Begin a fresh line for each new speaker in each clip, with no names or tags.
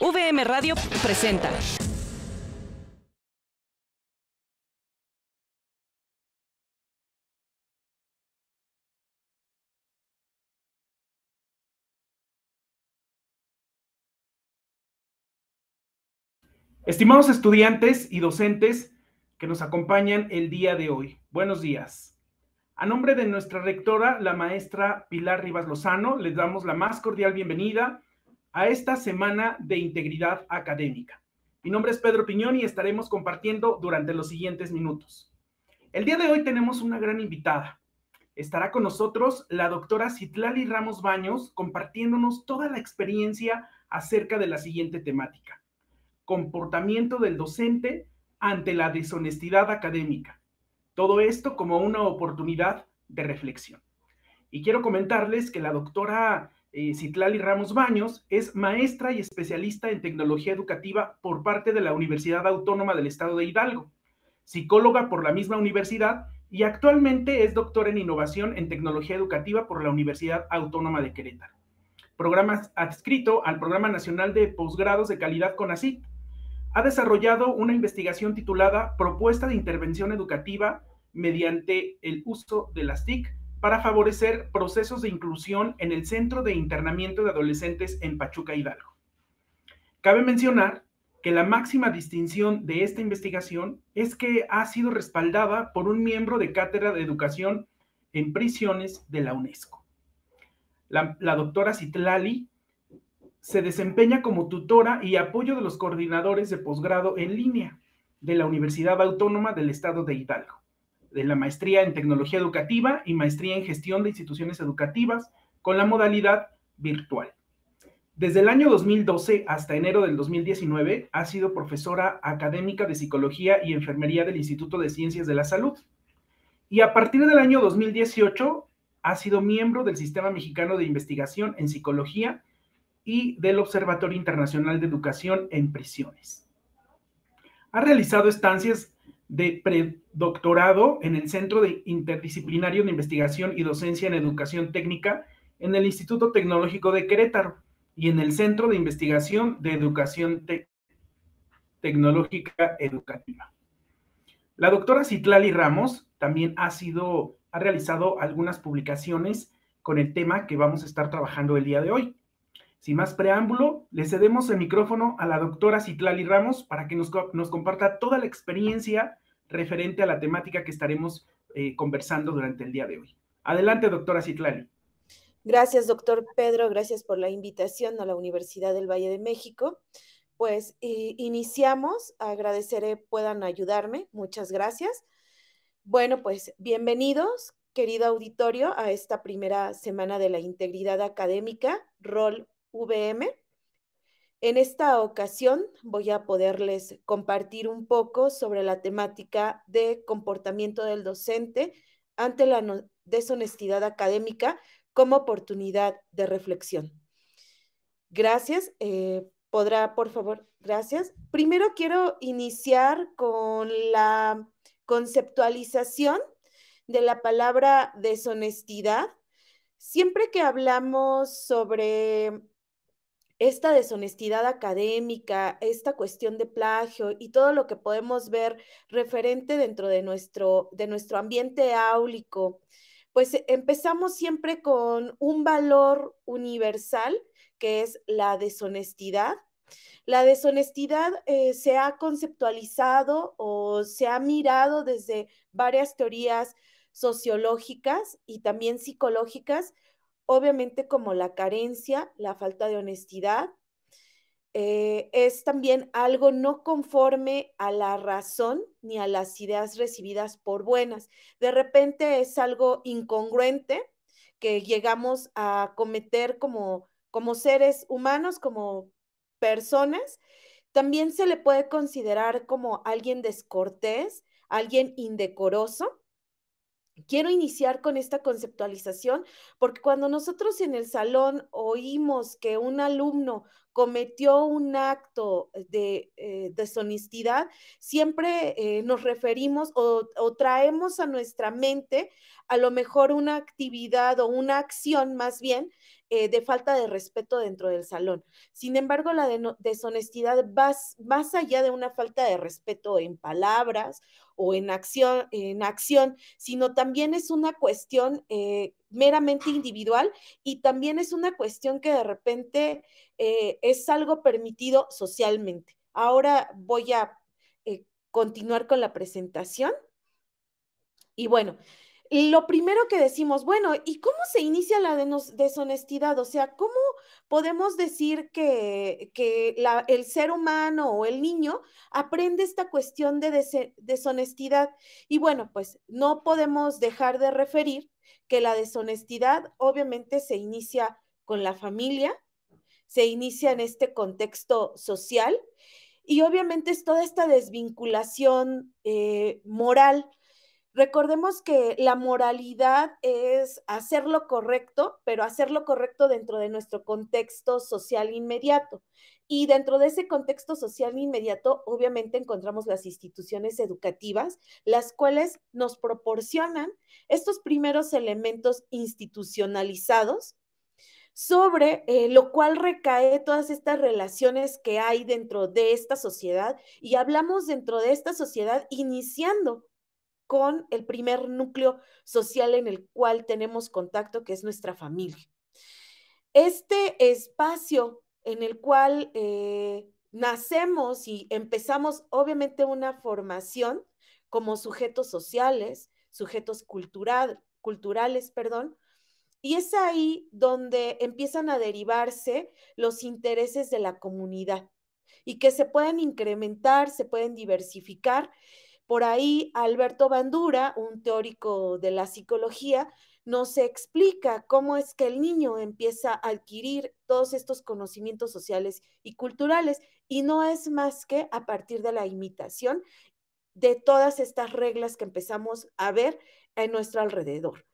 VM Radio presenta.
Estimados estudiantes y docentes que nos acompañan el día de hoy, buenos días. A nombre de nuestra rectora, la maestra Pilar Rivas Lozano, les damos la más cordial bienvenida a esta semana de integridad académica. Mi nombre es Pedro Piñón y estaremos compartiendo durante los siguientes minutos. El día de hoy tenemos una gran invitada. Estará con nosotros la doctora Citlali Ramos Baños compartiéndonos toda la experiencia acerca de la siguiente temática: comportamiento del docente ante la deshonestidad académica. Todo esto como una oportunidad de reflexión. Y quiero comentarles que la doctora Citlali Ramos Baños es maestra y especialista en tecnología educativa por parte de la Universidad Autónoma del Estado de Hidalgo, psicóloga por la misma universidad y actualmente es doctora en innovación en tecnología educativa por la Universidad Autónoma de Querétaro. Programa adscrito al Programa Nacional de Posgrados de Calidad CONACYT. Ha desarrollado una investigación titulada Propuesta de Intervención Educativa mediante el uso de las TIC para favorecer procesos de inclusión en el Centro de Internamiento de Adolescentes en Pachuca, Hidalgo. Cabe mencionar que la máxima distinción de esta investigación es que ha sido respaldada por un miembro de Cátedra de Educación en Prisiones de la UNESCO. La doctora Citlali se desempeña como tutora y apoyo de los coordinadores de posgrado en línea de la Universidad Autónoma del Estado de Hidalgo, de la maestría en tecnología educativa y maestría en gestión de instituciones educativas con la modalidad virtual. Desde el año 2012 hasta enero del 2019 ha sido profesora académica de psicología y enfermería del Instituto de Ciencias de la Salud. Y a partir del año 2018 ha sido miembro del Sistema Mexicano de Investigación en Psicología y del Observatorio Internacional de Educación en Prisiones. Ha realizado estancias de predoctorado en el Centro Interdisciplinario de Investigación y Docencia en Educación Técnica en el Instituto Tecnológico de Querétaro y en el Centro de Investigación de Educación Tecnológica Educativa. La doctora Citlali Ramos también ha realizado algunas publicaciones con el tema que vamos a estar trabajando el día de hoy. Sin más preámbulo, le cedemos el micrófono a la doctora Citlali Ramos para que nos comparta toda la experiencia referente a la temática que estaremos conversando durante el día de hoy. Adelante, doctora Citlali.
Gracias, doctor Pedro. Gracias por la invitación a la Universidad del Valle de México. Pues iniciamos. Agradeceré puedan ayudarme. Muchas gracias. Bueno, pues bienvenidos, querido auditorio, a esta primera semana de la integridad académica, Rol VM. En esta ocasión voy a poderles compartir un poco sobre la temática de comportamiento del docente ante la deshonestidad académica como oportunidad de reflexión. Gracias. ¿Podrá, por favor? Gracias. Primero quiero iniciar con la conceptualización de la palabra deshonestidad. Siempre que hablamos sobre esta deshonestidad académica, esta cuestión de plagio y todo lo que podemos ver referente dentro de nuestro ambiente áulico, pues empezamos siempre con un valor universal que es la deshonestidad. La deshonestidad se ha conceptualizado o se ha mirado desde varias teorías sociológicas y también psicológicas, obviamente como la carencia, la falta de honestidad, es también algo no conforme a la razón ni a las ideas recibidas por buenas. De repente es algo incongruente que llegamos a cometer como seres humanos, como personas. También se le puede considerar como alguien descortés, alguien indecoroso. Quiero iniciar con esta conceptualización porque cuando nosotros en el salón oímos que un alumno cometió un acto de deshonestidad, siempre nos referimos o traemos a nuestra mente a lo mejor una actividad o una acción más bien de falta de respeto dentro del salón. Sin embargo, la deshonestidad va más allá de una falta de respeto en palabras o en acción, sino también es una cuestión meramente individual, y también es una cuestión que de repente es algo permitido socialmente. Ahora voy a continuar con la presentación. Y bueno, lo primero que decimos, bueno, ¿y cómo se inicia la deshonestidad? O sea, ¿cómo podemos decir que el ser humano o el niño aprende esta cuestión de deshonestidad? Y bueno, pues no podemos dejar de referir que la deshonestidad obviamente se inicia con la familia, se inicia en este contexto social, y obviamente es toda esta desvinculación moral. Recordemos que la moralidad es hacer lo correcto, pero hacer lo correcto dentro de nuestro contexto social inmediato. Y dentro de ese contexto social inmediato, obviamente encontramos las instituciones educativas, las cuales nos proporcionan estos primeros elementos institucionalizados, sobre lo cual recae todas estas relaciones que hay dentro de esta sociedad, y hablamos dentro de esta sociedad iniciando con el primer núcleo social en el cual tenemos contacto, que es nuestra familia. Este espacio en el cual nacemos y empezamos obviamente una formación como sujetos sociales, sujetos culturales, perdón, y es ahí donde empiezan a derivarse los intereses de la comunidad y que se pueden incrementar, se pueden diversificar. Por ahí Alberto Bandura, un teórico de la psicología, nos explica cómo es que el niño empieza a adquirir todos estos conocimientos sociales y culturales, y no es más que a partir de la imitación de todas estas reglas que empezamos a ver en nuestro alrededor.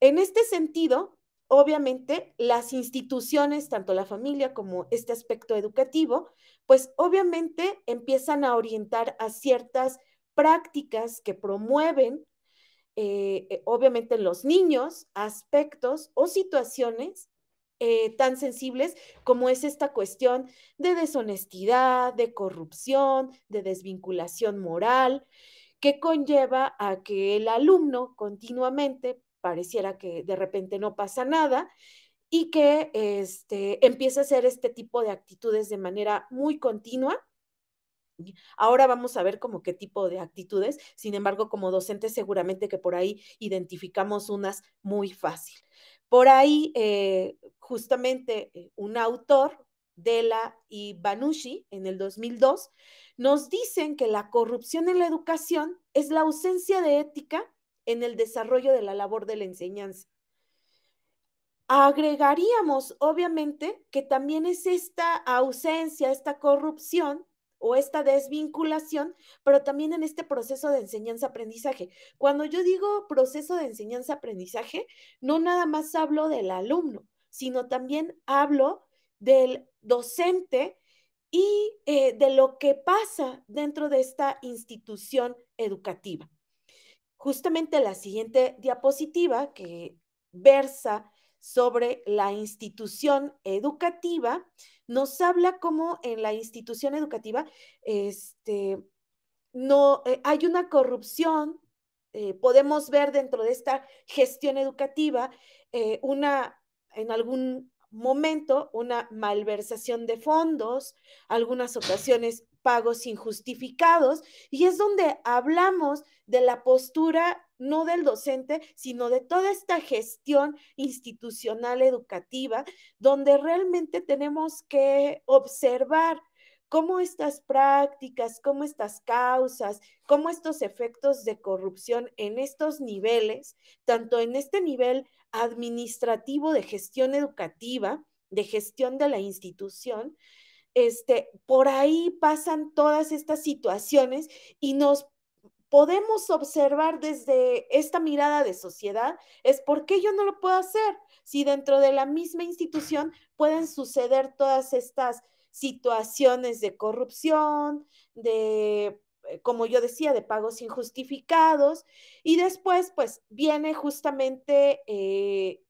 En este sentido, obviamente, las instituciones, tanto la familia como este aspecto educativo, pues obviamente empiezan a orientar a ciertas prácticas que promueven, obviamente en los niños, aspectos o situaciones tan sensibles como es esta cuestión de deshonestidad, de corrupción, de desvinculación moral, que conlleva a que el alumno continuamente pareciera que de repente no pasa nada, y que empieza a hacer este tipo de actitudes de manera muy continua. Ahora vamos a ver como qué tipo de actitudes, sin embargo, como docentes seguramente que por ahí identificamos unas muy fácil. Por ahí, justamente un autor, Della y Banucci, en el 2002, nos dicen que la corrupción en la educación es la ausencia de ética en el desarrollo de la labor de la enseñanza. Agregaríamos, obviamente, que también es esta ausencia, esta corrupción o esta desvinculación, pero también en este proceso de enseñanza-aprendizaje. Cuando yo digo proceso de enseñanza-aprendizaje, no nada más hablo del alumno, sino también hablo del docente y de lo que pasa dentro de esta institución educativa. Justamente la siguiente diapositiva, que versa sobre la institución educativa, nos habla cómo en la institución educativa no hay una corrupción. Podemos ver dentro de esta gestión educativa en algún momento una malversación de fondos, algunas ocasiones pagos injustificados, y es donde hablamos de la postura no del docente, sino de toda esta gestión institucional educativa, donde realmente tenemos que observar cómo estas prácticas, cómo estas causas, cómo estos efectos de corrupción en estos niveles, tanto en este nivel administrativo de gestión educativa, de gestión de la institución, por ahí pasan todas estas situaciones, y nos podemos observar desde esta mirada de sociedad, es por qué yo no lo puedo hacer, si dentro de la misma institución pueden suceder todas estas situaciones de corrupción, de, como yo decía, de pagos injustificados, y después pues viene justamente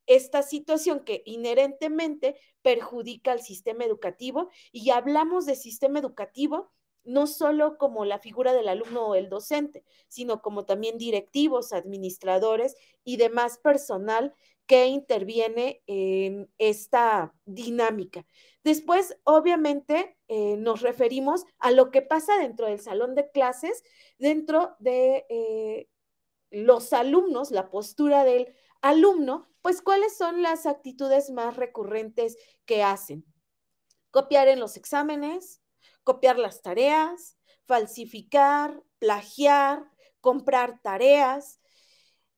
esta situación que inherentemente perjudica al sistema educativo, y hablamos de sistema educativo no solo como la figura del alumno o el docente, sino como también directivos, administradores y demás personal que interviene en esta dinámica. Después, obviamente, nos referimos a lo que pasa dentro del salón de clases, dentro de los alumnos, la postura del alumno, pues cuáles son las actitudes más recurrentes que hacen. Copiar en los exámenes, copiar las tareas, falsificar, plagiar, comprar tareas.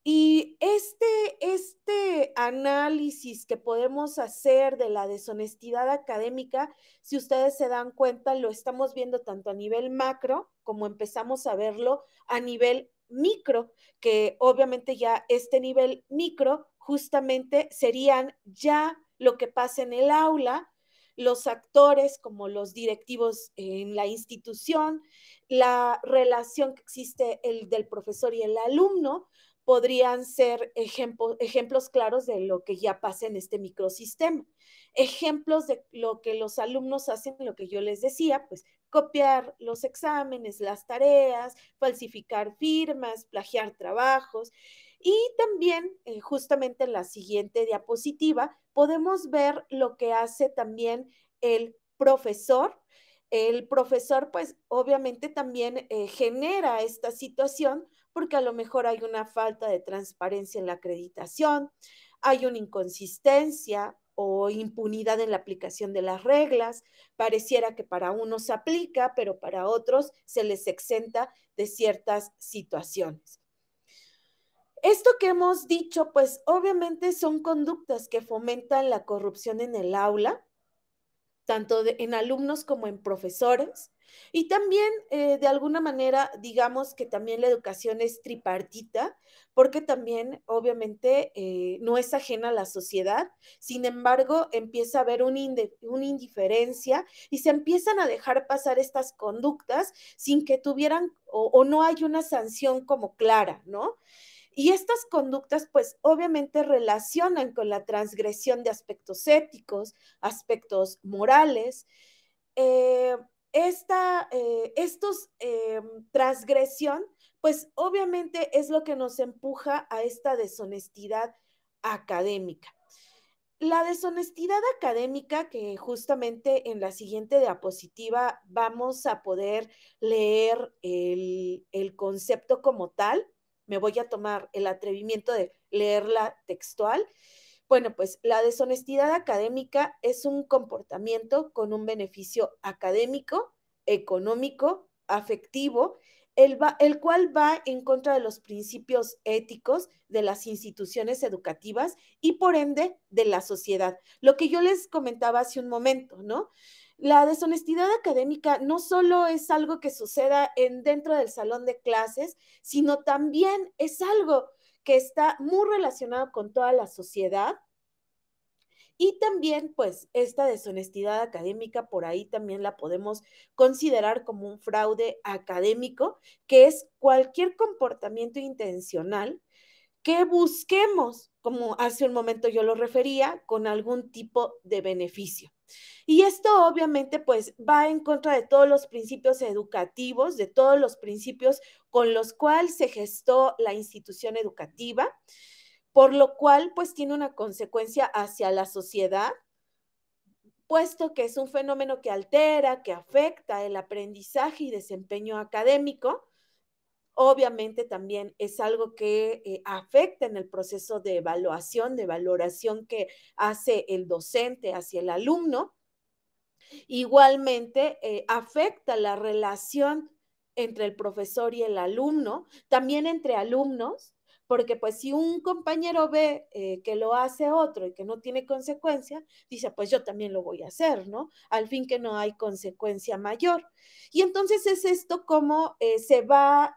Y este análisis que podemos hacer de la deshonestidad académica, si ustedes se dan cuenta, lo estamos viendo tanto a nivel macro como empezamos a verlo a nivel micro, que obviamente ya este nivel micro justamente serían ya lo que pasa en el aula, los actores como los directivos en la institución, la relación que existe del profesor y el alumno, podrían ser ejemplos claros de lo que ya pasa en este microsistema. Ejemplos de lo que los alumnos hacen, lo que yo les decía, pues copiar los exámenes, las tareas, falsificar firmas, plagiar trabajos. Y también, justamente en la siguiente diapositiva, podemos ver lo que hace también el profesor. El profesor, pues obviamente también genera esta situación porque a lo mejor hay una falta de transparencia en la acreditación, hay una inconsistencia o impunidad en la aplicación de las reglas, pareciera que para unos se aplica, pero para otros se les exenta de ciertas situaciones. Esto que hemos dicho, pues obviamente son conductas que fomentan la corrupción en el aula, tanto en alumnos como en profesores. Y también, de alguna manera, digamos que también la educación es tripartita, porque también, obviamente, no es ajena a la sociedad. Sin embargo, empieza a haber una indiferencia y se empiezan a dejar pasar estas conductas sin que tuvieran o no hay una sanción como clara, ¿no? Y estas conductas, pues obviamente relacionan con la transgresión de aspectos éticos, aspectos morales. Eh, estos transgresión, pues obviamente es lo que nos empuja a esta deshonestidad académica. La deshonestidad académica, que justamente en la siguiente diapositiva vamos a poder leer el concepto como tal, me voy a tomar el atrevimiento de leerla textual. Bueno, pues la deshonestidad académica es un comportamiento con un beneficio académico, económico, afectivo, el cual va en contra de los principios éticos de las instituciones educativas y por ende de la sociedad. Lo que yo les comentaba hace un momento, ¿no? La deshonestidad académica no solo es algo que suceda dentro del salón de clases, sino también es algo que está muy relacionado con toda la sociedad. Y también, pues, esta deshonestidad académica, por ahí también la podemos considerar como un fraude académico, que es cualquier comportamiento intencional que busquemos, como hace un momento yo lo refería, con algún tipo de beneficio. Y esto obviamente pues va en contra de todos los principios educativos, de todos los principios con los cuales se gestó la institución educativa, por lo cual pues tiene una consecuencia hacia la sociedad, puesto que es un fenómeno que altera, que afecta el aprendizaje y desempeño académico. Obviamente también es algo que afecta en el proceso de evaluación, de valoración que hace el docente hacia el alumno. Igualmente, afecta la relación entre el profesor y el alumno, también entre alumnos, porque pues si un compañero ve que lo hace otro y que no tiene consecuencia, dice, pues yo también lo voy a hacer, ¿no? Al fin que no hay consecuencia mayor. Y entonces es esto como se va,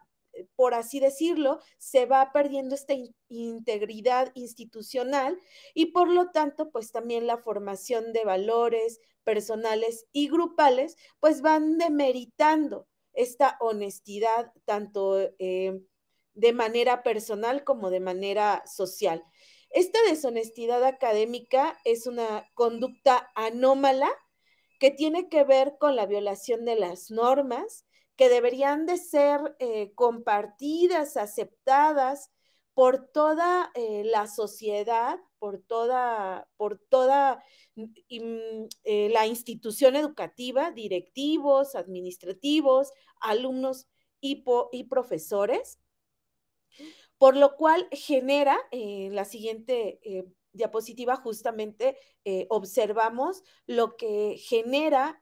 por así decirlo, se va perdiendo esta integridad institucional y por lo tanto, pues también la formación de valores personales y grupales, pues van demeritando esta honestidad tanto de manera personal como de manera social. Esta deshonestidad académica es una conducta anómala que tiene que ver con la violación de las normas que deberían de ser compartidas, aceptadas por toda la sociedad, por toda la institución educativa, directivos, administrativos, alumnos y profesores, por lo cual genera la siguiente diapositiva justamente observamos lo que genera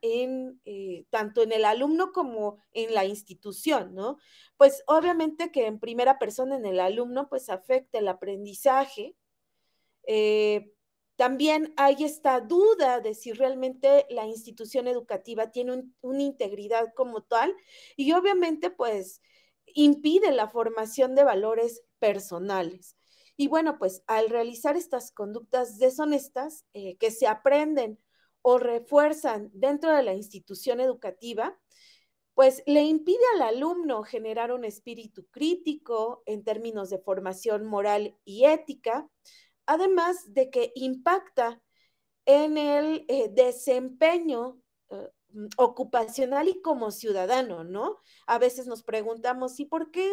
tanto en el alumno como en la institución, ¿no? Pues obviamente que en primera persona en el alumno pues afecta el aprendizaje. También hay esta duda de si realmente la institución educativa tiene una integridad como tal y obviamente pues impide la formación de valores personales. Y bueno, pues al realizar estas conductas deshonestas que se aprenden o refuerzan dentro de la institución educativa, pues le impide al alumno generar un espíritu crítico en términos de formación moral y ética, además de que impacta en el desempeño ocupacional y como ciudadano, ¿no? A veces nos preguntamos, ¿y por qué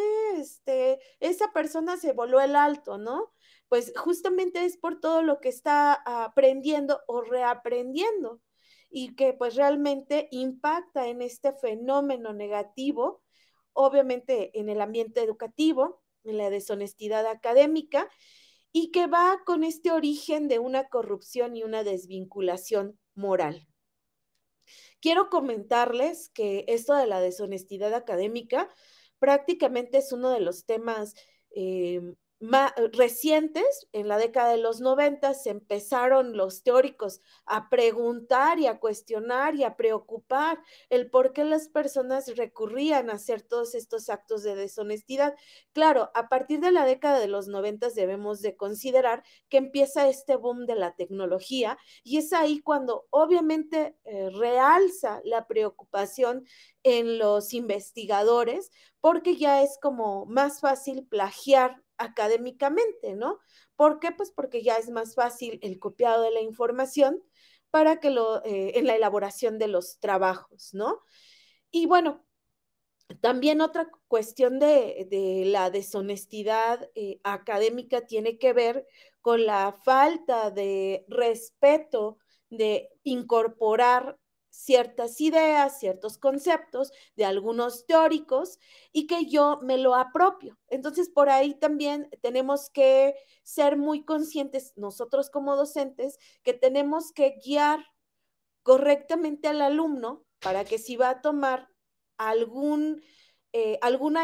esa persona se voló el alto, ¿no? Pues justamente es por todo lo que está aprendiendo o reaprendiendo y que pues realmente impacta en este fenómeno negativo, obviamente en el ambiente educativo, en la deshonestidad académica, y que va con este origen de una corrupción y una desvinculación moral. Quiero comentarles que esto de la deshonestidad académica prácticamente es uno de los temas más recientes. En la década de los 90 se empezaron los teóricos a preguntar y a cuestionar y a preocupar el por qué las personas recurrían a hacer todos estos actos de deshonestidad. Claro, a partir de la década de los 90 debemos de considerar que empieza este boom de la tecnología y es ahí cuando obviamente realza la preocupación en los investigadores porque ya es como más fácil plagiar académicamente, ¿no? ¿Por qué? Pues porque ya es más fácil el copiado de la información para que en la elaboración de los trabajos, ¿no? Y bueno, también otra cuestión de la deshonestidad académica tiene que ver con la falta de respeto de incorporar ciertas ideas, ciertos conceptos de algunos teóricos y que yo me lo apropio. Entonces, por ahí también tenemos que ser muy conscientes nosotros como docentes que tenemos que guiar correctamente al alumno para que si va a tomar alguna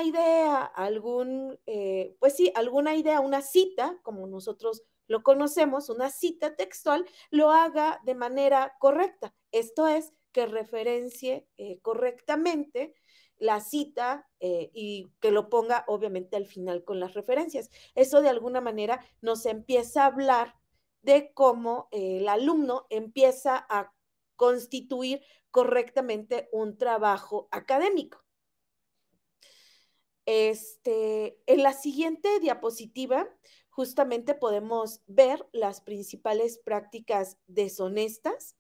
idea, pues sí, alguna idea, una cita, como nosotros lo conocemos, una cita textual, lo haga de manera correcta. Esto es, que referencie correctamente la cita y que lo ponga obviamente al final con las referencias. Eso de alguna manera nos empieza a hablar de cómo el alumno empieza a constituir correctamente un trabajo académico. En la siguiente diapositiva, justamente podemos ver las principales prácticas deshonestas.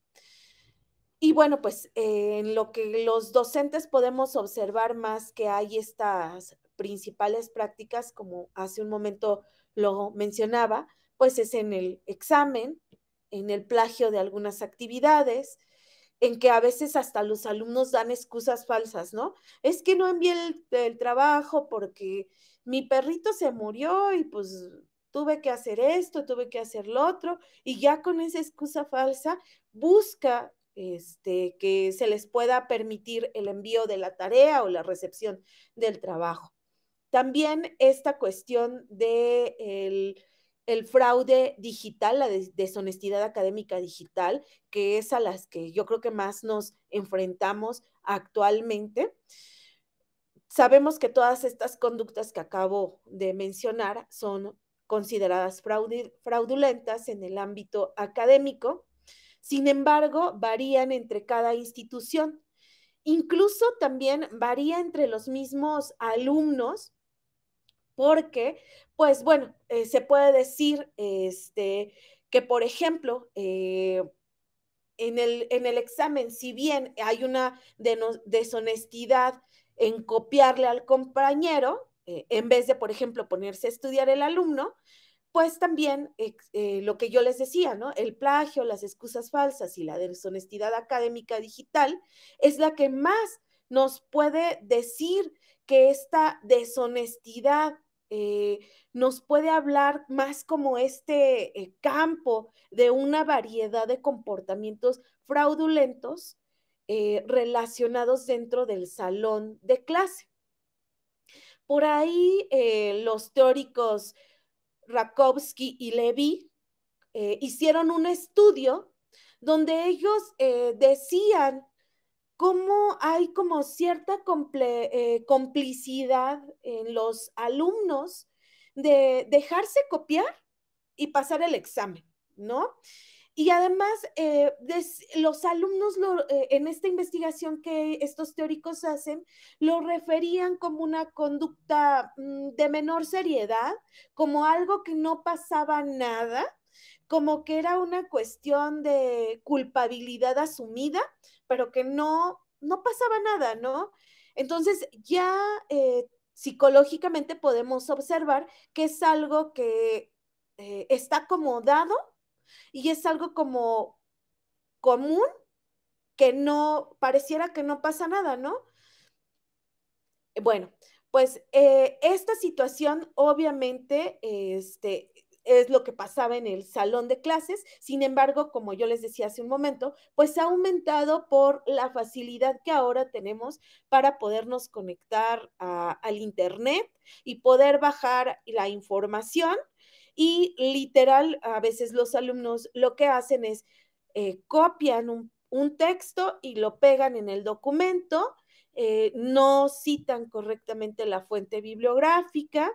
Y bueno, pues en lo que los docentes podemos observar más que hay estas principales prácticas, como hace un momento lo mencionaba, pues es en el examen, en el plagio de algunas actividades, en que a veces hasta los alumnos dan excusas falsas, ¿no? Es que no envié el trabajo porque mi perrito se murió y pues tuve que hacer esto, tuve que hacer lo otro, y ya con esa excusa falsa busca que se les pueda permitir el envío de la tarea o la recepción del trabajo. También esta cuestión de el fraude digital, la deshonestidad académica digital, que es a las que yo creo que más nos enfrentamos actualmente. Sabemos que todas estas conductas que acabo de mencionar son consideradas fraudulentas en el ámbito académico. Sin embargo, varían entre cada institución. Incluso también varía entre los mismos alumnos, porque, pues bueno, se puede decir que, por ejemplo, en el examen, si bien hay una deshonestidad en copiarle al compañero, en vez de, por ejemplo, ponerse a estudiar el alumno, pues también lo que yo les decía, ¿no? El plagio, las excusas falsas y la deshonestidad académica digital es la que más nos puede decir que esta deshonestidad nos puede hablar más como campo de una variedad de comportamientos fraudulentos relacionados dentro del salón de clase. Por ahí los teóricos Rakowski y Levy hicieron un estudio donde ellos decían cómo hay como cierta complicidad en los alumnos de dejarse copiar y pasar el examen, ¿no? Y además, los alumnos en esta investigación que estos teóricos hacen, lo referían como una conducta de menor seriedad, como algo que no pasaba nada, como que era una cuestión de culpabilidad asumida, pero que no pasaba nada, ¿no? Entonces, ya psicológicamente podemos observar que es algo que está acomodado y es algo como común que no, pareciera que no pasa nada, ¿no? Bueno, pues esta situación obviamente es lo que pasaba en el salón de clases, sin embargo, como yo les decía hace un momento, pues ha aumentado por la facilidad que ahora tenemos para podernos conectar al Internet y poder bajar la información y literal, a veces los alumnos lo que hacen es copian un texto y lo pegan en el documento, no citan correctamente la fuente bibliográfica.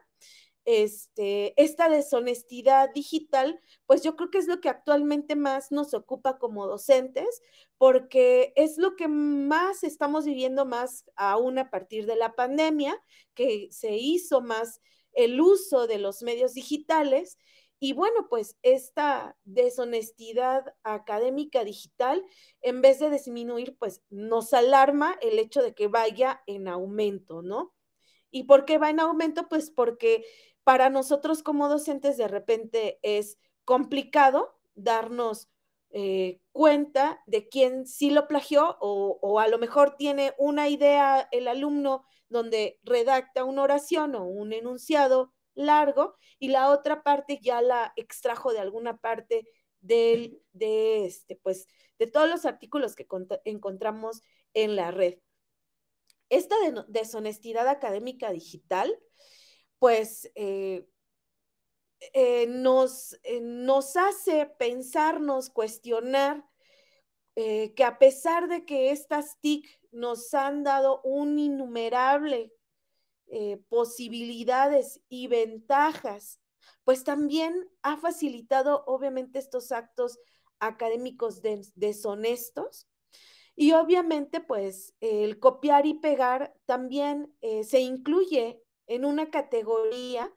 Esta deshonestidad digital, pues yo creo que es lo que actualmente más nos ocupa como docentes, porque es lo que más estamos viviendo más aún a partir de la pandemia, que se hizo más el uso de los medios digitales. Y bueno, pues esta deshonestidad académica digital, en vez de disminuir, pues nos alarma el hecho de que vaya en aumento, ¿no? ¿Y por qué va en aumento? Pues porque para nosotros como docentes de repente es complicado darnos cuenta de quién sí lo plagió o a lo mejor tiene una idea el alumno donde redacta una oración o un enunciado largo y la otra parte ya la extrajo de alguna parte pues, de todos los artículos que encontramos en la red. Esta deshonestidad académica digital, pues nos hace pensarnos, cuestionar que a pesar de que estas TIC nos han dado un innumerable posibilidades y ventajas, pues también ha facilitado obviamente estos actos académicos deshonestos. Y obviamente, pues el copiar y pegar también se incluye en una categoría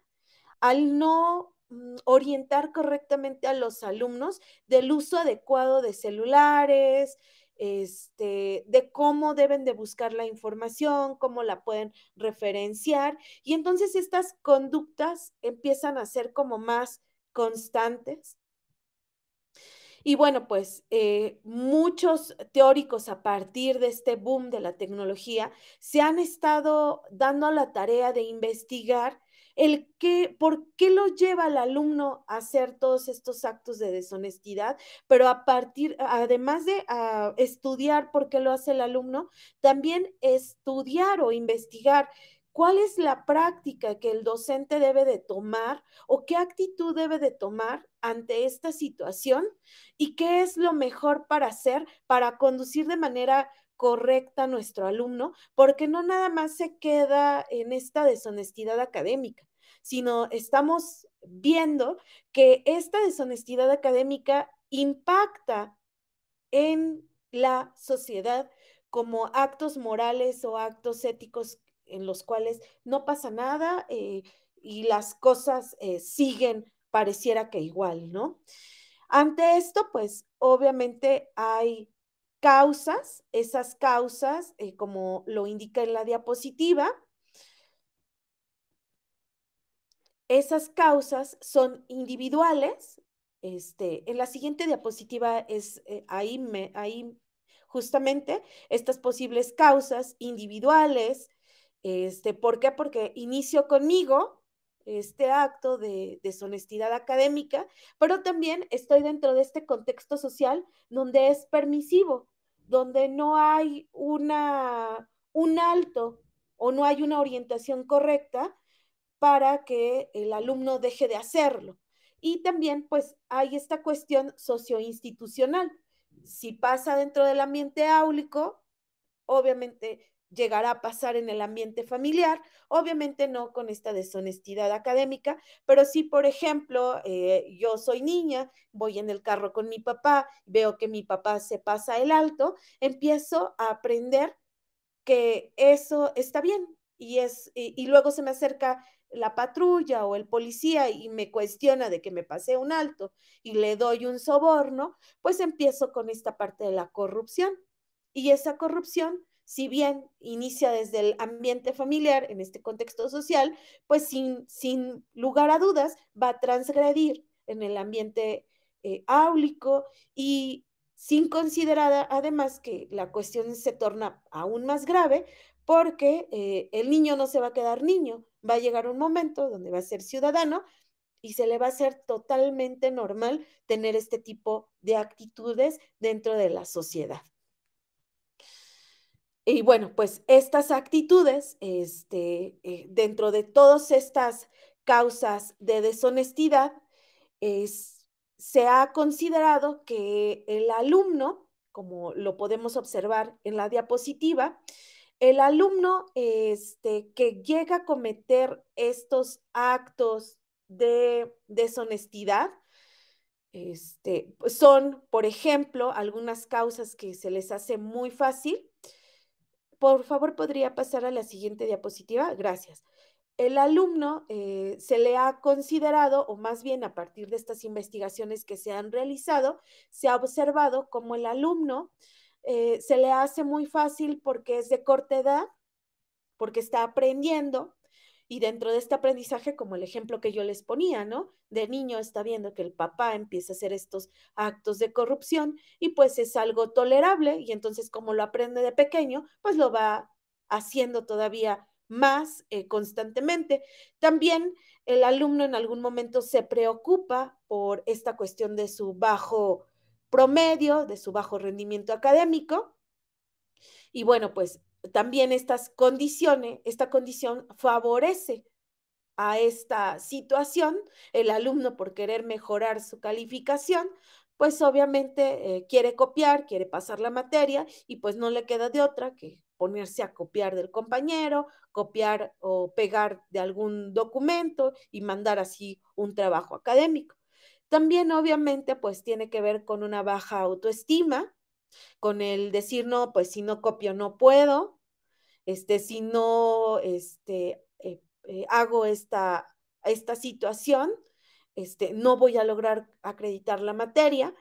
al no orientar correctamente a los alumnos del uso adecuado de celulares, de cómo deben de buscar la información, cómo la pueden referenciar. Y entonces estas conductas empiezan a ser como más constantes. Y bueno, pues muchos teóricos a partir de este boom de la tecnología se han estado dando a la tarea de investigar por qué lo lleva al alumno a hacer todos estos actos de deshonestidad, pero además de estudiar por qué lo hace el alumno, también estudiar o investigar cuál es la práctica que el docente debe de tomar o qué actitud debe de tomar ante esta situación y qué es lo mejor para hacer para conducir de manera correcta a nuestro alumno, porque no nada más se queda en esta deshonestidad académica, sino estamos viendo que esta deshonestidad académica impacta en la sociedad como actos morales o actos éticos en los cuales no pasa nada y las cosas siguen, pareciera que igual, ¿no? Ante esto, pues obviamente hay causas, esas causas, como lo indica en la diapositiva, esas causas son individuales. En la siguiente diapositiva es ahí justamente estas posibles causas individuales. ¿Por qué? Porque inicio conmigo este acto de deshonestidad académica, pero también estoy dentro de este contexto social donde es permisivo, donde no hay un alto o no hay una orientación correcta para que el alumno deje de hacerlo. Y también, pues, hay esta cuestión socioinstitucional. Si pasa dentro del ambiente áulico, obviamente llegará a pasar en el ambiente familiar, obviamente no con esta deshonestidad académica, pero si, por ejemplo, yo soy niña, voy en el carro con mi papá, veo que mi papá se pasa el alto, empiezo a aprender que eso está bien y luego se me acerca la patrulla o el policía y me cuestiona de que me pasé un alto y le doy un soborno, pues empiezo con esta parte de la corrupción. Y esa corrupción, si bien inicia desde el ambiente familiar, en este contexto social, pues sin lugar a dudas va a transgredir en el ambiente áulico y sin considerar además que la cuestión se torna aún más grave porque el niño no se va a quedar niño, va a llegar un momento donde va a ser ciudadano y se le va a hacer totalmente normal tener este tipo de actitudes dentro de la sociedad. Y bueno, pues estas actitudes, dentro de todas estas causas de deshonestidad, es, se ha considerado que el alumno, como lo podemos observar en la diapositiva, el alumno que llega a cometer estos actos de deshonestidad, pues son, por ejemplo, algunas causas que se les hace muy fácil. Por favor, ¿podría pasar a la siguiente diapositiva? Gracias. El alumno se le ha considerado, o más bien a partir de estas investigaciones que se han realizado, se ha observado como el alumno se le hace muy fácil porque es de corta edad, porque está aprendiendo y dentro de este aprendizaje, como el ejemplo que yo les ponía, ¿no? De niño está viendo que el papá empieza a hacer estos actos de corrupción y pues es algo tolerable y entonces como lo aprende de pequeño, pues lo va haciendo todavía más constantemente. También el alumno en algún momento se preocupa por esta cuestión de su bajo promedio, de su bajo rendimiento académico y bueno, pues también esta condición favorece a esta situación, el alumno por querer mejorar su calificación, pues obviamente quiere copiar, quiere pasar la materia y pues no le queda de otra que ponerse a copiar del compañero, copiar o pegar de algún documento y mandar así un trabajo académico. También obviamente pues tiene que ver con una baja autoestima, con el decir, no, pues si no copio no puedo, si no hago esta situación, no voy a lograr acreditar la materia.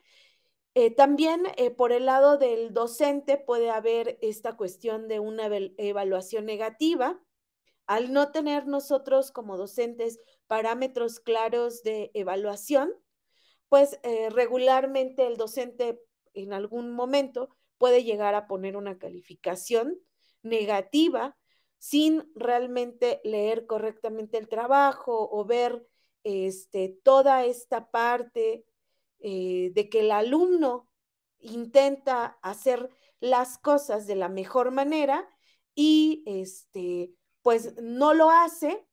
También por el lado del docente puede haber esta cuestión de una evaluación negativa. Al no tener nosotros como docentes parámetros claros de evaluación, pues regularmente el docente en algún momento puede llegar a poner una calificación negativa sin realmente leer correctamente el trabajo o ver toda esta parte de que el alumno intenta hacer las cosas de la mejor manera y pues no lo hace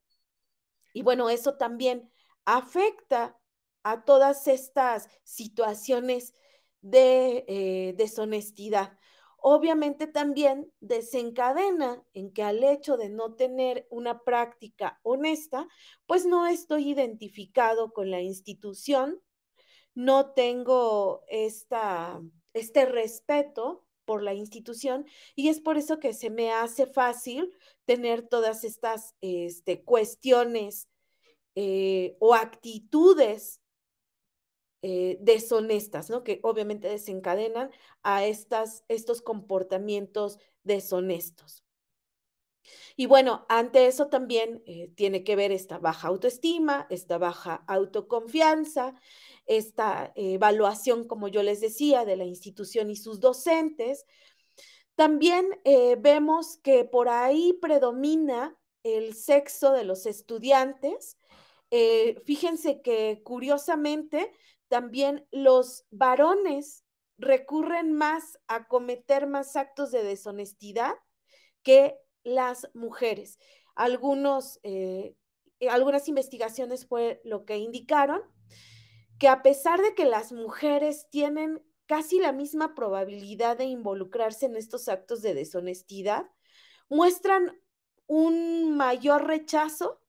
y bueno, eso también afecta a todas estas situaciones de deshonestidad. Obviamente también desencadena en que al hecho de no tener una práctica honesta, pues no estoy identificado con la institución, no tengo este respeto por la institución y es por eso que se me hace fácil tener todas estas cuestiones o actitudes deshonestas, ¿no? Que obviamente desencadenan a estos comportamientos deshonestos. Y bueno, ante eso también tiene que ver esta baja autoestima, esta baja autoconfianza, esta evaluación, como yo les decía, de la institución y sus docentes. También vemos que por ahí predomina el sexo de los estudiantes. Fíjense que curiosamente también los varones recurren más a cometer más actos de deshonestidad que las mujeres. Algunas investigaciones fue lo que indicaron, que a pesar de que las mujeres tienen casi la misma probabilidad de involucrarse en estos actos de deshonestidad, muestran un mayor rechazo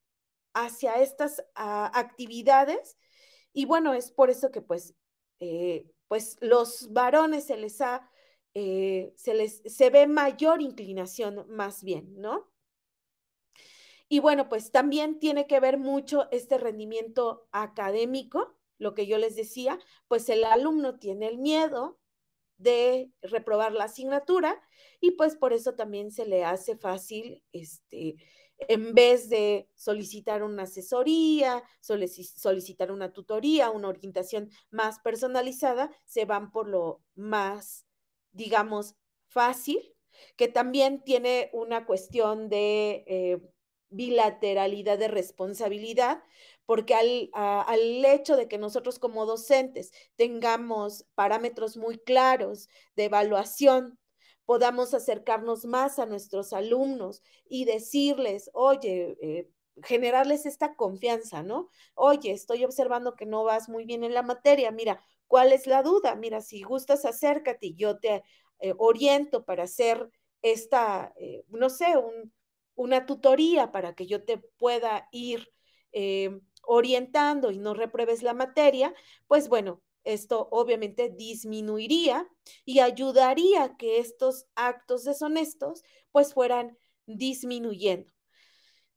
hacia estas actividades. Y bueno, es por eso que pues los varones se ve mayor inclinación más bien, ¿no? Y bueno, pues también tiene que ver mucho este rendimiento académico, lo que yo les decía, pues el alumno tiene el miedo de reprobar la asignatura y pues por eso también se le hace fácil, en vez de solicitar una asesoría, solicitar una tutoría, una orientación más personalizada, se van por lo más, digamos, fácil, que también tiene una cuestión de bilateralidad de responsabilidad, porque al hecho de que nosotros como docentes tengamos parámetros muy claros de evaluación, podamos acercarnos más a nuestros alumnos y decirles, oye, generarles esta confianza, ¿no? Oye, estoy observando que no vas muy bien en la materia, mira, ¿cuál es la duda? Mira, si gustas, acércate y yo te oriento para hacer no sé, una tutoría para que yo te pueda ir orientando y no repruebes la materia, pues bueno, esto obviamente disminuiría y ayudaría a que estos actos deshonestos pues fueran disminuyendo.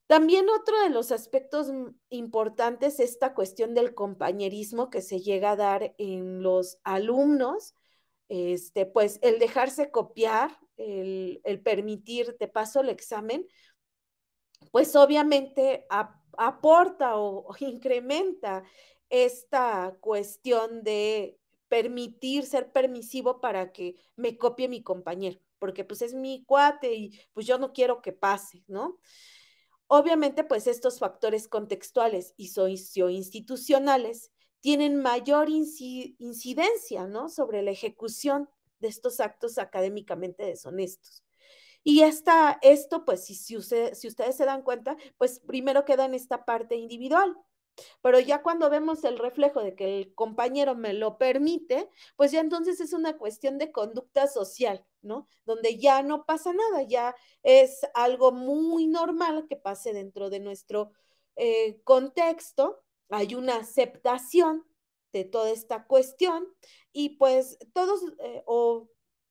También otro de los aspectos importantes es esta cuestión del compañerismo que se llega a dar en los alumnos, pues el dejarse copiar, el permitir, te paso el examen, pues obviamente aporta o incrementa esta cuestión de permitir, ser permisivo para que me copie mi compañero, porque pues es mi cuate y pues yo no quiero que pase, ¿no? Obviamente, pues estos factores contextuales y socioinstitucionales tienen mayor incidencia, ¿no? Sobre la ejecución de estos actos académicamente deshonestos. Y esto, pues, si ustedes se dan cuenta, pues primero queda en esta parte individual. Pero ya cuando vemos el reflejo de que el compañero me lo permite, pues ya entonces es una cuestión de conducta social, ¿no? Donde ya no pasa nada, ya es algo muy normal que pase dentro de nuestro contexto, hay una aceptación de toda esta cuestión y pues todos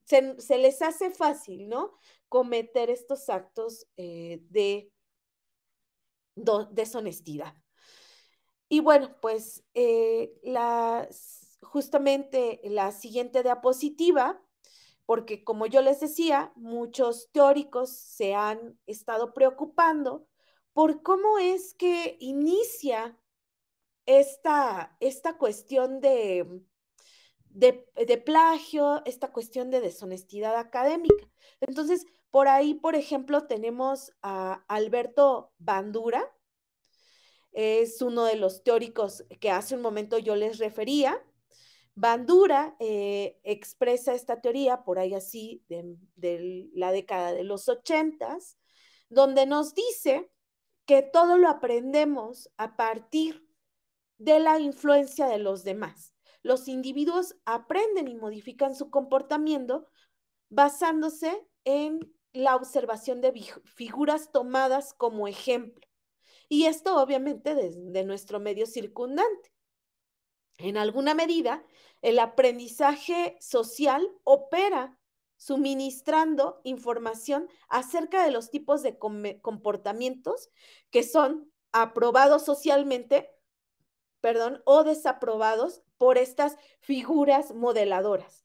se les hace fácil, ¿no? Cometer estos actos de deshonestidad. Y bueno, pues justamente la siguiente diapositiva, porque como yo les decía, muchos teóricos se han estado preocupando por cómo es que inicia esta cuestión de plagio, esta cuestión de deshonestidad académica. Entonces, por ahí, por ejemplo, tenemos a Alberto Bandura, es uno de los teóricos que hace un momento yo les refería. Bandura expresa esta teoría por ahí así de la década de los 80s, donde nos dice que todo lo aprendemos a partir de la influencia de los demás. Los individuos aprenden y modifican su comportamiento basándose en la observación de figuras tomadas como ejemplo. Y esto obviamente de nuestro medio circundante. En alguna medida, el aprendizaje social opera suministrando información acerca de los tipos de comportamientos que son aprobados socialmente, perdón, o desaprobados por estas figuras modeladoras.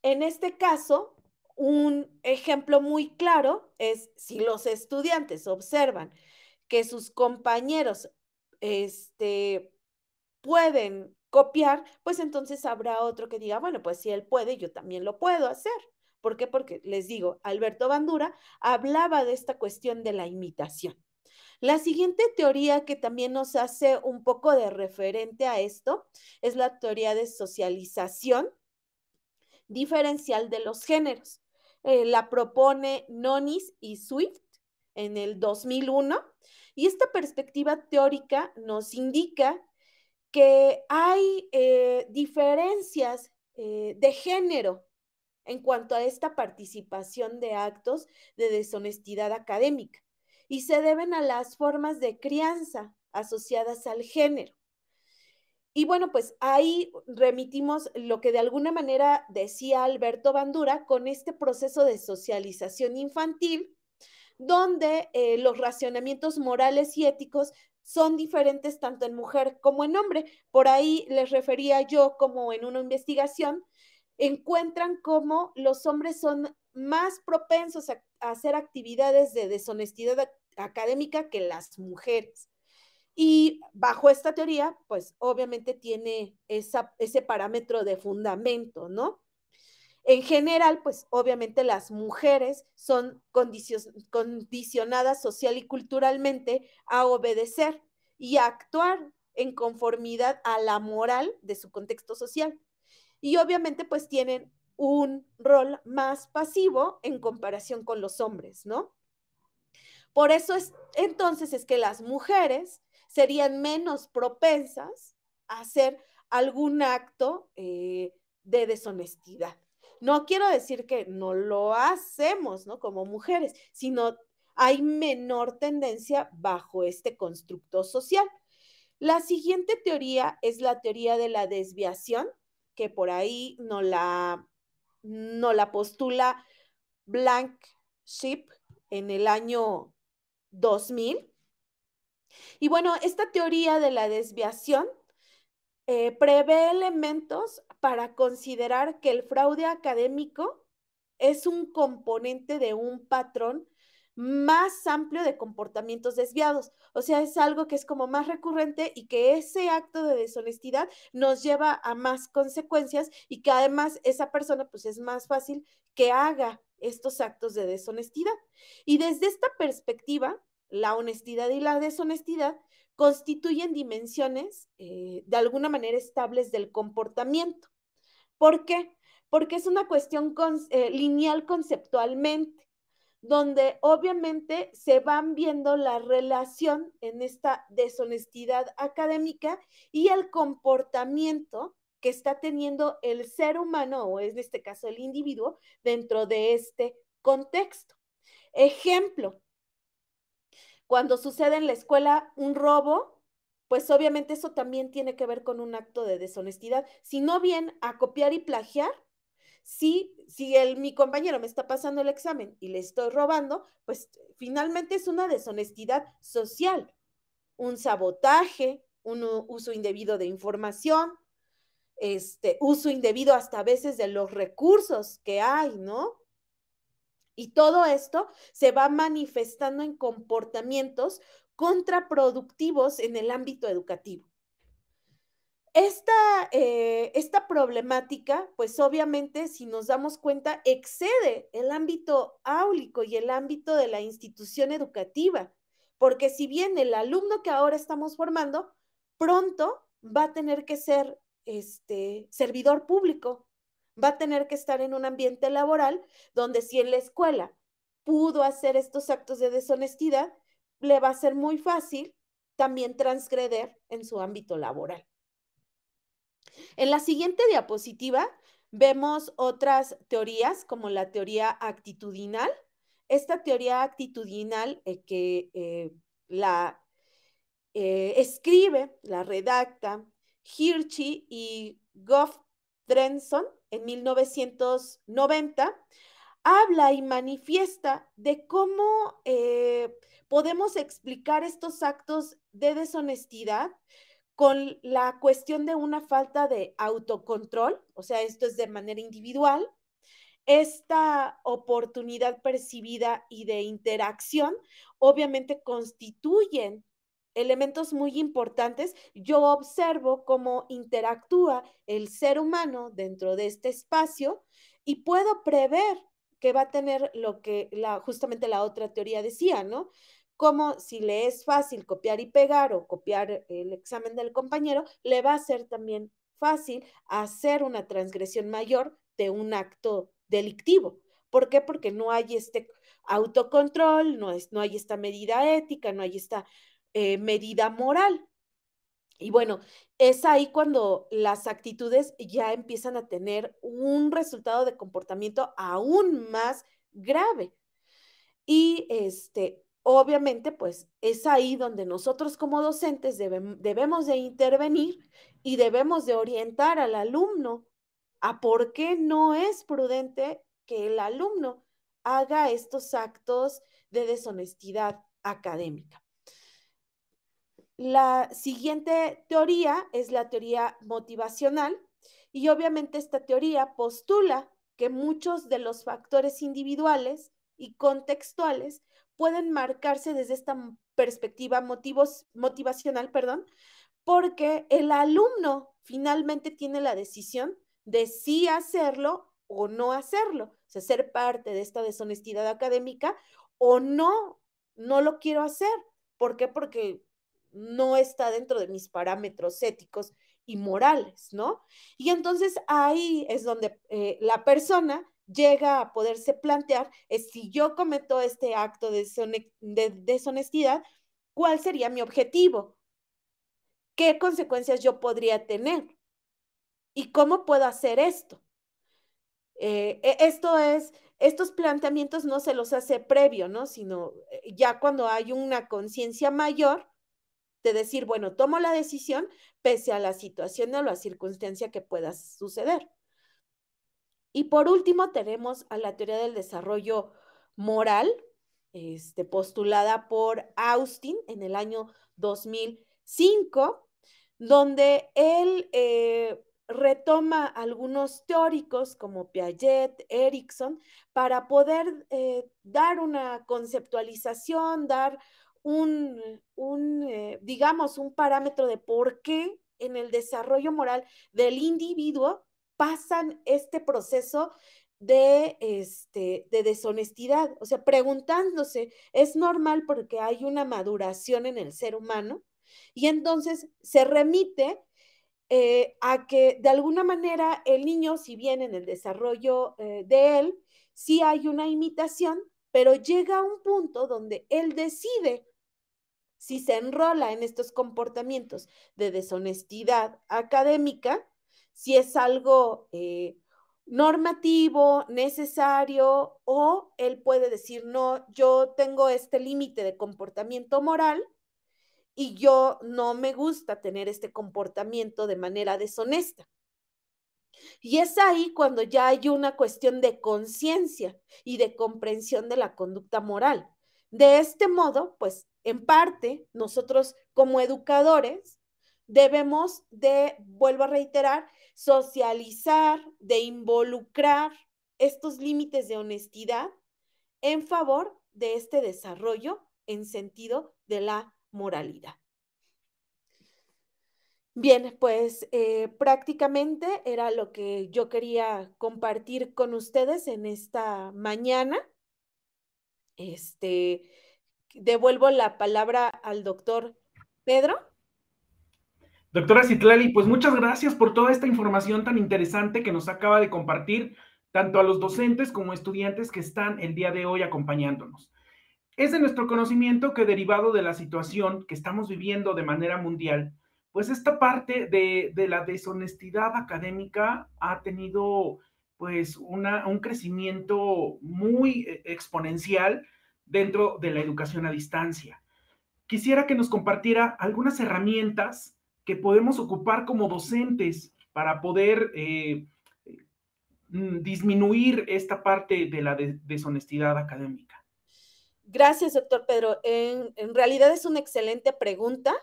En este caso, un ejemplo muy claro es si los estudiantes observan que sus compañeros pueden copiar, pues entonces habrá otro que diga, bueno, pues si él puede, yo también lo puedo hacer. ¿Por qué? Porque les digo, Alberto Bandura hablaba de esta cuestión de la imitación. La siguiente teoría que también nos hace un poco de referente a esto es la teoría de socialización diferencial de los géneros. La propone Nonis y Swift en el 2001, y esta perspectiva teórica nos indica que hay diferencias de género en cuanto a esta participación de actos de deshonestidad académica y se deben a las formas de crianza asociadas al género. Y bueno, pues ahí remitimos lo que de alguna manera decía Alberto Bandura con este proceso de socialización infantil, donde los racionamientos morales y éticos son diferentes tanto en mujer como en hombre. Por ahí les refería yo como en una investigación, encuentran cómo los hombres son más propensos a hacer actividades de deshonestidad académica que las mujeres. Y bajo esta teoría, pues obviamente tiene ese parámetro de fundamento, ¿no? En general, pues obviamente las mujeres son condicionadas social y culturalmente a obedecer y a actuar en conformidad a la moral de su contexto social. Y obviamente pues tienen un rol más pasivo en comparación con los hombres, ¿no? Por eso entonces es que las mujeres serían menos propensas a hacer algún acto de deshonestidad. No quiero decir que no lo hacemos, ¿no? Como mujeres, sino hay menor tendencia bajo este constructo social. La siguiente teoría es la teoría de la desviación, que por ahí no la postula Blank-Ship en el año 2000. Y bueno, esta teoría de la desviación prevé elementos para considerar que el fraude académico es un componente de un patrón más amplio de comportamientos desviados. O sea, es algo que es como más recurrente y que ese acto de deshonestidad nos lleva a más consecuencias y que además esa persona pues es más fácil que haga estos actos de deshonestidad. Y desde esta perspectiva, la honestidad y la deshonestidad constituyen dimensiones de alguna manera estables del comportamiento. ¿Por qué? Porque es una cuestión lineal conceptualmente, donde obviamente se van viendo la relación en esta deshonestidad académica y el comportamiento que está teniendo el ser humano, o en este caso el individuo, dentro de este contexto. Ejemplo, cuando sucede en la escuela un robo, pues obviamente eso también tiene que ver con un acto de deshonestidad. Si no bien a copiar y plagiar, si mi compañero me está pasando el examen y le estoy robando, pues finalmente es una deshonestidad social, un sabotaje, un uso indebido de información, uso indebido hasta a veces de los recursos que hay, ¿no? Y todo esto se va manifestando en comportamientos contraproductivos en el ámbito educativo. Esta problemática, pues obviamente, si nos damos cuenta, excede el ámbito áulico y el ámbito de la institución educativa, porque si bien el alumno que ahora estamos formando, pronto va a tener que ser servidor público, va a tener que estar en un ambiente laboral donde si en la escuela pudo hacer estos actos de deshonestidad, le va a ser muy fácil también transgreder en su ámbito laboral. En la siguiente diapositiva vemos otras teorías como la teoría actitudinal. Esta teoría actitudinal que la escribe, la redacta Hirschi y Goff Drenson en 1990, habla y manifiesta de cómo podemos explicar estos actos de deshonestidad con la cuestión de una falta de autocontrol, o sea, esto es de manera individual, esta oportunidad percibida y de interacción obviamente constituyen elementos muy importantes. Yo observo cómo interactúa el ser humano dentro de este espacio y puedo prever que va a tener lo que justamente la otra teoría decía, ¿no? Como si le es fácil copiar y pegar o copiar el examen del compañero, le va a ser también fácil hacer una transgresión mayor de un acto delictivo. ¿Por qué? Porque no hay este autocontrol, no hay esta medida ética, no hay esta medida moral. Y bueno, es ahí cuando las actitudes ya empiezan a tener un resultado de comportamiento aún más grave. Y obviamente, pues es ahí donde nosotros como docentes debemos de intervenir y debemos de orientar al alumno a por qué no es prudente que el alumno haga estos actos de deshonestidad académica. La siguiente teoría es la teoría motivacional y obviamente esta teoría postula que muchos de los factores individuales y contextuales pueden marcarse desde esta perspectiva motivacional, porque el alumno finalmente tiene la decisión de si hacerlo o no hacerlo, o sea, ser parte de esta deshonestidad académica o no, no lo quiero hacer. ¿Por qué? Porque no está dentro de mis parámetros éticos y morales, ¿no? Y entonces ahí es donde la persona llega a poderse plantear, si yo cometo este acto de deshonestidad, ¿cuál sería mi objetivo? ¿Qué consecuencias yo podría tener? ¿Y cómo puedo hacer esto? Estos planteamientos no se los hace previo, ¿no? Sino ya cuando hay una conciencia mayor de decir, bueno, tomo la decisión pese a la situación o la circunstancia que pueda suceder. Y por último tenemos a la teoría del desarrollo moral, postulada por Austin en el año 2005, donde él retoma algunos teóricos como Piaget, Erikson, para poder dar una conceptualización, dar digamos, un parámetro de por qué en el desarrollo moral del individuo pasan este proceso de deshonestidad, o sea, preguntándose, ¿es normal porque hay una maduración en el ser humano? Y entonces se remite a que de alguna manera el niño, si bien en el desarrollo de él, sí hay una imitación, pero llega a un punto donde él decide si se enrola en estos comportamientos de deshonestidad académica, si es algo normativo, necesario, o él puede decir, no, yo tengo este límite de comportamiento moral y yo no me gusta tener este comportamiento de manera deshonesta. Y es ahí cuando ya hay una cuestión de conciencia y de comprensión de la conducta moral. De este modo, pues en parte, nosotros como educadores debemos de, vuelvo a reiterar, socializar, de involucrar estos límites de honestidad en favor de este desarrollo en sentido de la moralidad. Bien, pues prácticamente era lo que yo quería compartir con ustedes en esta mañana. Devuelvo la palabra al doctor Pedro.
Doctora Citlali, pues muchas gracias por toda esta información tan interesante que nos acaba de compartir, tanto a los docentes como estudiantes que están el día de hoy acompañándonos. Es de nuestro conocimiento que derivado de la situación que estamos viviendo de manera mundial, pues esta parte de la deshonestidad académica ha tenido pues un crecimiento muy exponencial dentro de la educación a distancia. Quisiera que nos compartiera algunas herramientas que podemos ocupar como docentes para poder disminuir esta parte de la deshonestidad académica?
Gracias, doctor Pedro. En realidad es una excelente pregunta,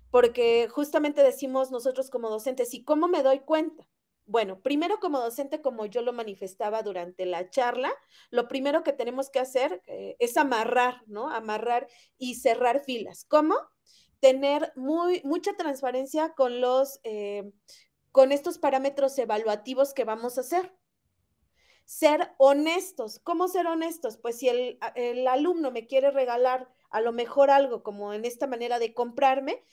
porque justamente decimos nosotros como docentes, ¿y cómo me doy cuenta? Bueno, primero como docente, como yo lo manifestaba durante la charla, lo primero que tenemos que hacer es amarrar, ¿no? Amarrar y cerrar filas. ¿Cómo? Tener mucha transparencia con estos parámetros evaluativos que vamos a hacer. Ser honestos. ¿Cómo ser honestos? Pues si el alumno me quiere regalar a lo mejor algo como en esta manera de comprarme,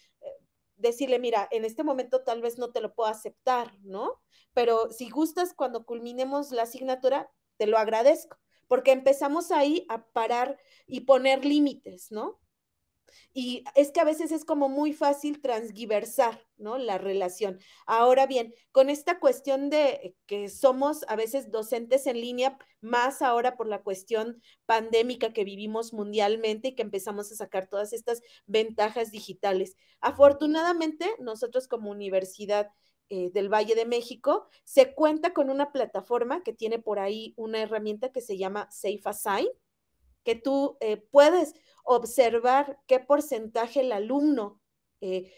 decirle, mira, en este momento tal vez no te lo puedo aceptar, ¿no? Pero si gustas, cuando culminemos la asignatura, te lo agradezco, porque empezamos ahí a parar y poner límites, ¿no? Y es que a veces es como muy fácil transgiversar, ¿no? La relación. Ahora bien, con esta cuestión de que somos a veces docentes en línea, más ahora por la cuestión pandémica que vivimos mundialmente y que empezamos a sacar todas estas ventajas digitales. Afortunadamente, nosotros como Universidad del Valle de México, se cuenta con una plataforma que tiene por ahí una herramienta que se llama Safe Assign, que tú puedes observar qué porcentaje el alumno eh,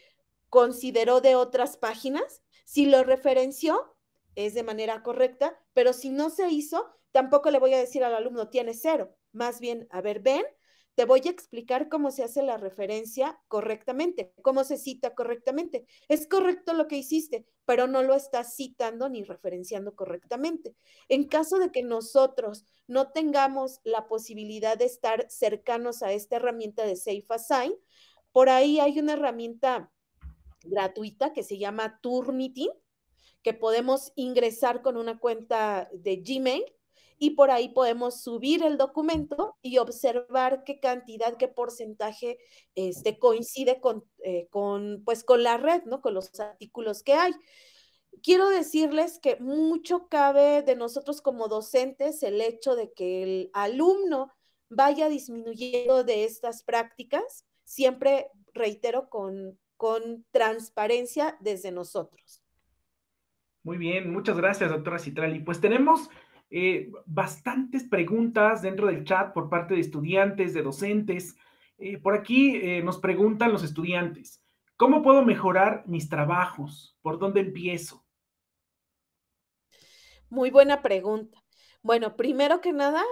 consideró de otras páginas. Si lo referenció, es de manera correcta, pero si no se hizo, tampoco le voy a decir al alumno, tiene 0. Más bien, a ver, ven, te voy a explicar cómo se hace la referencia correctamente, cómo se cita correctamente. Es correcto lo que hiciste, pero no lo estás citando ni referenciando correctamente. En caso de que nosotros no tengamos la posibilidad de estar cercanos a esta herramienta de Safe Assign, por ahí hay una herramienta gratuita que se llama Turnitin, que podemos ingresar con una cuenta de Gmail y por ahí podemos subir el documento y observar qué cantidad, qué porcentaje coincide pues, con la red, ¿no? Con los artículos que hay. Quiero decirles que mucho cabe de nosotros como docentes el hecho de que el alumno vaya disminuyendo de estas prácticas, siempre, reitero, con transparencia desde nosotros.
Muy bien, muchas gracias, doctora Citlali. Pues tenemos bastantes preguntas dentro del chat por parte de estudiantes, de docentes. Por aquí nos preguntan los estudiantes, ¿cómo puedo mejorar mis trabajos? ¿Por dónde empiezo?
Muy buena pregunta. Bueno, primero que nada,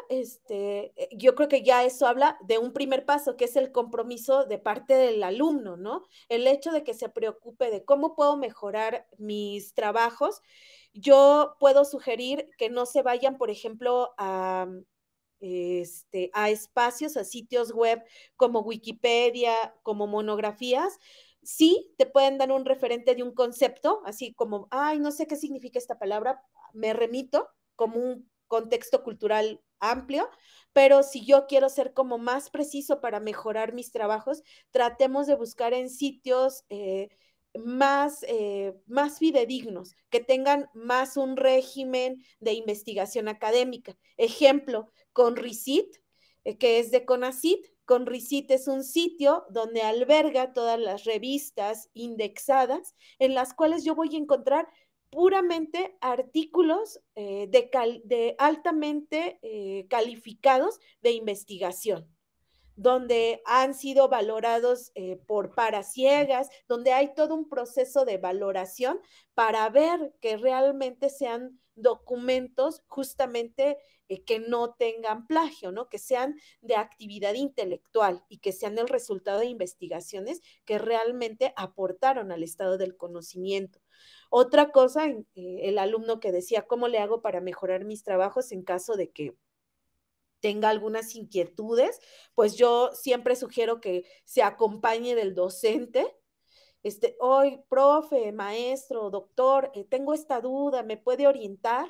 yo creo que ya eso habla de un primer paso, que es el compromiso de parte del alumno, ¿no? El hecho de que se preocupe de cómo puedo mejorar mis trabajos. Yo puedo sugerir que no se vayan, por ejemplo, a espacios, a sitios web como Wikipedia, como monografías. Sí, te pueden dar un referente de un concepto, así como, ay, no sé qué significa esta palabra, me remito como un contexto cultural amplio, pero si yo quiero ser como más preciso para mejorar mis trabajos, tratemos de buscar en sitios más fidedignos, que tengan más un régimen de investigación académica. Ejemplo, CONRICIT, que es de CONACYT. CONRICIT es un sitio donde alberga todas las revistas indexadas en las cuales yo voy a encontrar puramente artículos de altamente calificados de investigación, donde han sido valorados por paraciegas, donde hay todo un proceso de valoración para ver que realmente sean documentos justamente que no tengan plagio, ¿no? Que sean de actividad intelectual y que sean el resultado de investigaciones que realmente aportaron al estado del conocimiento. Otra cosa, el alumno que decía, ¿cómo le hago para mejorar mis trabajos en caso de que tenga algunas inquietudes? Pues yo siempre sugiero que se acompañe del docente. Hoy, profe, maestro, doctor, tengo esta duda, ¿me puede orientar?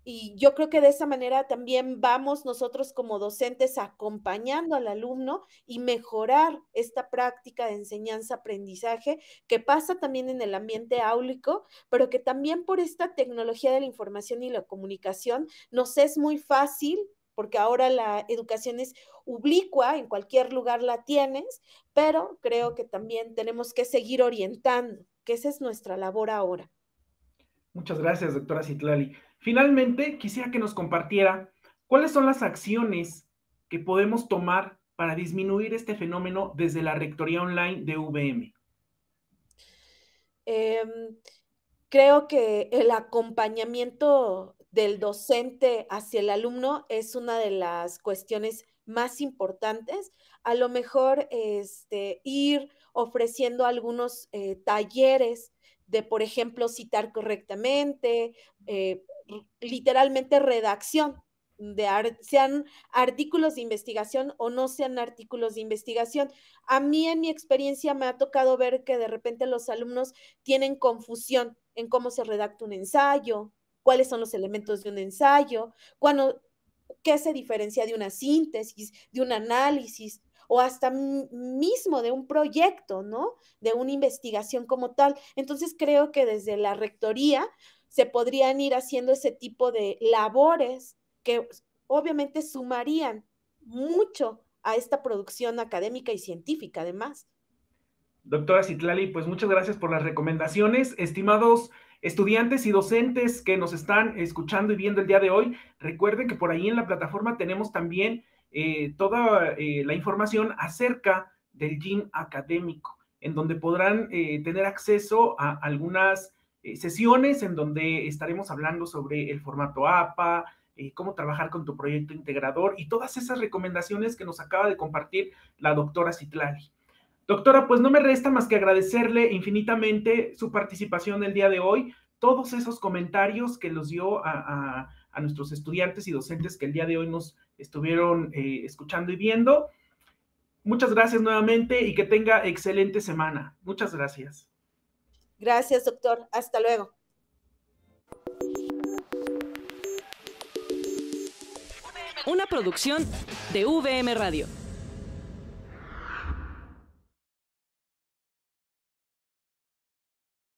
Y yo creo que de esa manera también vamos nosotros como docentes acompañando al alumno y mejorar esta práctica de enseñanza-aprendizaje que pasa también en el ambiente áulico, pero que también por esta tecnología de la información y la comunicación nos es muy fácil, porque ahora la educación es ubicua, en cualquier lugar la tienes, pero creo que también tenemos que seguir orientando, que esa es nuestra labor ahora.
Muchas gracias, doctora Citlali. Finalmente, quisiera que nos compartiera cuáles son las acciones que podemos tomar para disminuir este fenómeno desde la Rectoría Online de UVM.
Creo que el acompañamiento del docente hacia el alumno es una de las cuestiones más importantes. A lo mejor ir ofreciendo algunos talleres de, por ejemplo, citar correctamente, literalmente redacción, sean artículos de investigación o no sean artículos de investigación. A mí, en mi experiencia, me ha tocado ver que de repente los alumnos tienen confusión en cómo se redacta un ensayo, cuáles son los elementos de un ensayo, qué se diferencia de una síntesis, de un análisis o hasta mismo de un proyecto, ¿no? De una investigación como tal. Entonces creo que desde la rectoría se podrían ir haciendo ese tipo de labores que obviamente sumarían mucho a esta producción académica y científica, además.
Doctora Citlali, pues muchas gracias por las recomendaciones. Estimados estudiantes y docentes que nos están escuchando y viendo el día de hoy, recuerden que por ahí en la plataforma tenemos también toda la información acerca del GYM académico, en donde podrán tener acceso a algunas sesiones en donde estaremos hablando sobre el formato APA, cómo trabajar con tu proyecto integrador y todas esas recomendaciones que nos acaba de compartir la doctora Citlali. Doctora, pues no me resta más que agradecerle infinitamente su participación el día de hoy, todos esos comentarios que los dio a nuestros estudiantes y docentes que el día de hoy nos estuvieron escuchando y viendo. Muchas gracias nuevamente y que tenga excelente semana. Muchas gracias.
Gracias, doctor. Hasta luego.
Una producción de UVM Radio.